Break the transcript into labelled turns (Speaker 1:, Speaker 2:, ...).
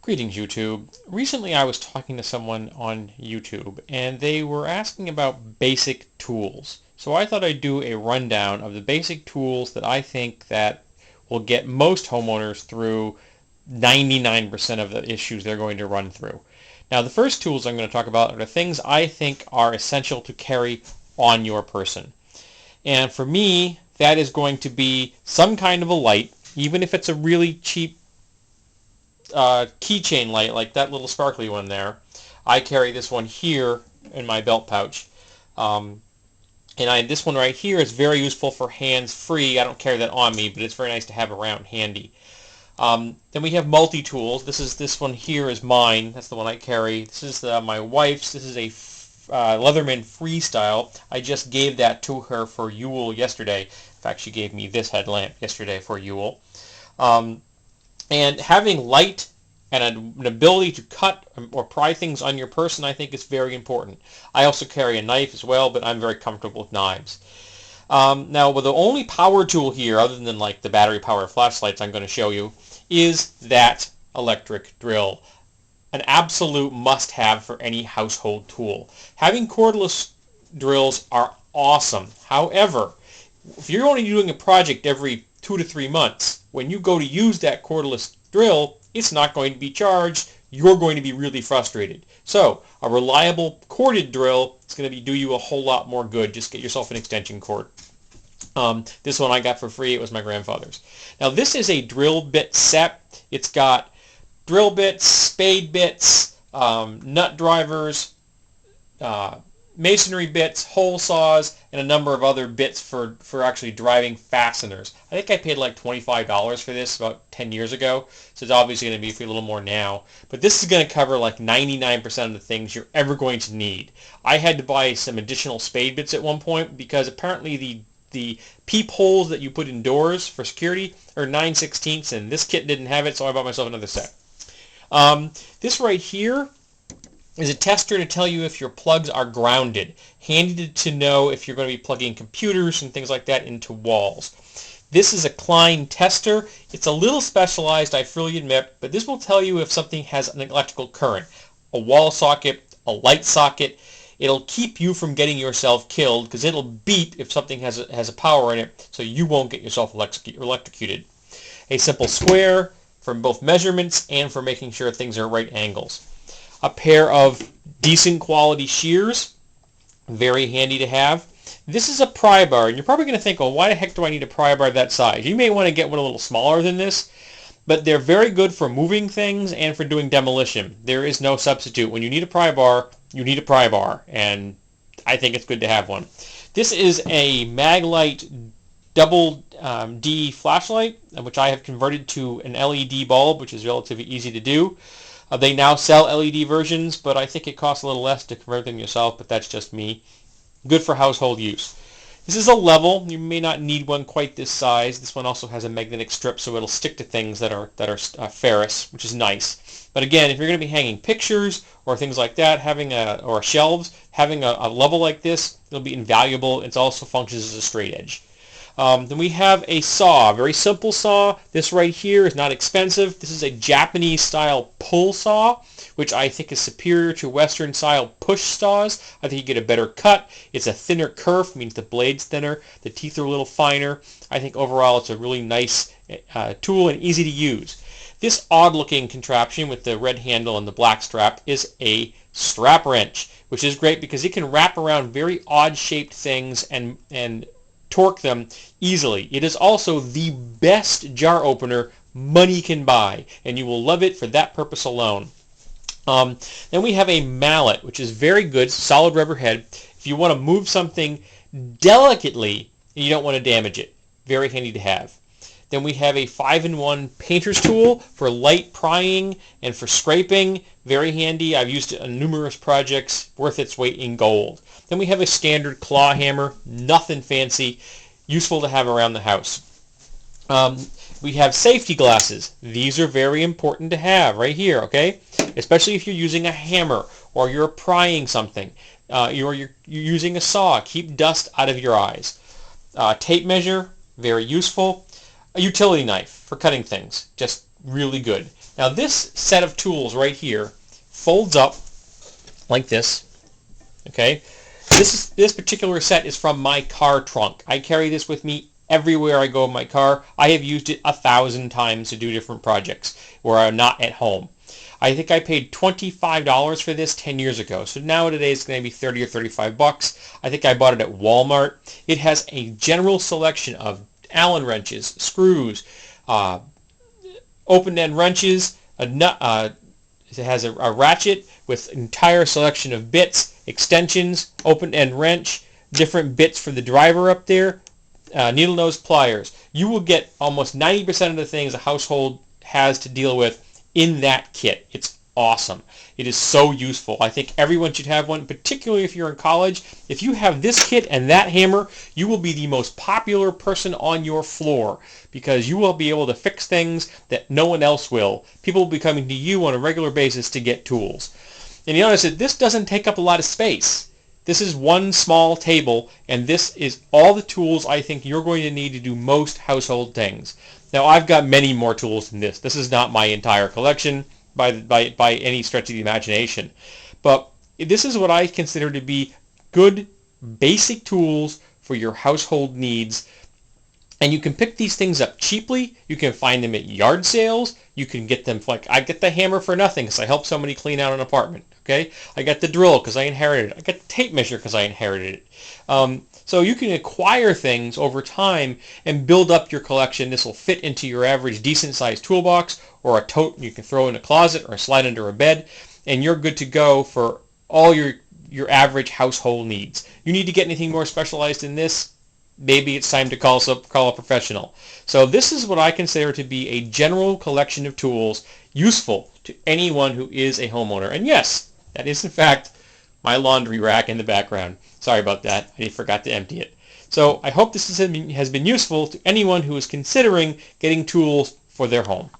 Speaker 1: Greetings, YouTube. Recently I was talking to someone on YouTube and they were asking about basic tools. So I thought I'd do a rundown of the basic tools that I think that will get most homeowners through 99% of the issues they're going to run through. Now the first tools I'm going to talk about are the things I think are essential to carry on your person. And for me, that is going to be some kind of a light, even if it's a really cheap keychain light like that little sparkly one there. I carry this one here in my belt pouch. This one right here is very useful for hands-free. I don't carry that on me, but it's very nice to have around handy. Then we have multi-tools. This one here is mine. That's the one I carry. This is my wife's. This is a Leatherman Freestyle. I just gave that to her for Yule yesterday. In fact, she gave me this headlamp yesterday for Yule. And having light and an ability to cut or pry things on your person, I think is very important. I also carry a knife as well, but I'm very comfortable with knives. Now, the only power tool here, other than like the battery-powered flashlights I'm going to show you, is that electric drill. An absolute must-have for any household tool. Having cordless drills are awesome. However, if you're only doing a project every 2 to 3 months, when you go to use that cordless drill, it's not going to be charged. You're going to be really frustrated. So a reliable corded drill is going to do you a whole lot more good. Just get yourself an extension cord. This one I got for free. It was my grandfather's. Now this is a drill bit set. It's got drill bits, spade bits, nut drivers, masonry bits, hole saws, and a number of other bits for actually driving fasteners. I think I paid like $25 for this about 10 years ago, so it's obviously going to be for a little more now. But this is going to cover like 99% of the things you're ever going to need. I had to buy some additional spade bits at one point because apparently the peepholes that you put in doors for security are 9/16, and this kit didn't have it, so I bought myself another set. This right here is a tester to tell you if your plugs are grounded. Handy to know if you're going to be plugging computers and things like that into walls. This is a Klein tester. It's a little specialized, I freely admit, but this will tell you if something has an electrical current. A wall socket, a light socket. It'll keep you from getting yourself killed because it'll beep if something has a power in it, so you won't get yourself electrocuted. A simple square for both measurements and for making sure things are right angles. A pair of decent quality shears, very handy to have. This is a pry bar, and you're probably going to think, well, why the heck do I need a pry bar that size? You may want to get one a little smaller than this, but they're very good for moving things and for doing demolition. There is no substitute. When you need a pry bar, you need a pry bar, and I think it's good to have one. This is a Maglite double D flashlight, which I have converted to an LED bulb, which is relatively easy to do. They now sell LED versions, but I think it costs a little less to convert them yourself, but that's just me. Good for household use. This is a level. You may not need one quite this size. This one also has a magnetic strip, so it'll stick to things that are ferrous, which is nice. But again, if you're going to be hanging pictures or things like that, or shelves, having a level like this, it'll be invaluable. It also functions as a straight edge. Then we have a saw, a very simple saw. This right here is not expensive. This is a Japanese style pull saw, which I think is superior to Western style push saws. I think you get a better cut. It's a thinner kerf, means the blade's thinner. The teeth are a little finer. I think overall it's a really nice tool and easy to use. This odd looking contraption with the red handle and the black strap is a strap wrench, which is great because it can wrap around very odd shaped things and torque them easily. It is also the best jar opener money can buy, and you will love it for that purpose alone. Then we have a mallet, which is very good, solid rubber head. If you want to move something delicately and you don't want to damage it, very handy to have. Then we have a 5-in-1 painter's tool for light prying and for scraping, very handy. I've used it on numerous projects, worth its weight in gold. Then we have a standard claw hammer, nothing fancy, useful to have around the house. We have safety glasses. These are very important to have right here, okay? Especially if you're using a hammer or you're prying something. You're using a saw. Keep dust out of your eyes. Tape measure, very useful. A utility knife for cutting things. Just really good. Now this set of tools right here folds up like this. Okay, this particular set is from my car trunk. I carry this with me everywhere I go in my car. I have used it 1,000 times to do different projects where I'm not at home. I think I paid $25 for this 10 years ago. So nowadays it's going to be 30 or 35 bucks. I think I bought it at Walmart. It has a general selection of Allen wrenches, screws, open-end wrenches, it has a ratchet with an entire selection of bits, extensions, open-end wrench, different bits for the driver up there, needle nose pliers. You will get almost 90% of the things a household has to deal with in that kit. It's awesome. It is so useful. I think everyone should have one, particularly if you're in college. If you have this kit and that hammer, you will be the most popular person on your floor because you will be able to fix things that no one else will. People will be coming to you on a regular basis to get tools. And you notice that this doesn't take up a lot of space. This is one small table, and this is all the tools I think you're going to need to do most household things. Now, I've got many more tools than this. This is not my entire collection by any stretch of the imagination. But this is what I consider to be good, basic tools for your household needs. And you can pick these things up cheaply. You can find them at yard sales. You can get them, like, I get the hammer for nothing because I helped somebody clean out an apartment. Okay, I got the drill because I inherited it. I got the tape measure because I inherited it. So you can acquire things over time and build up your collection. This will fit into your average decent-sized toolbox or a tote you can throw in a closet or slide under a bed, and you're good to go for all your average household needs. You need to get anything more specialized than this, maybe it's time to call a professional. So this is what I consider to be a general collection of tools useful to anyone who is a homeowner. And yes, that is in fact my laundry rack in the background. Sorry about that. I forgot to empty it. So I hope this has been useful to anyone who is considering getting tools for their home.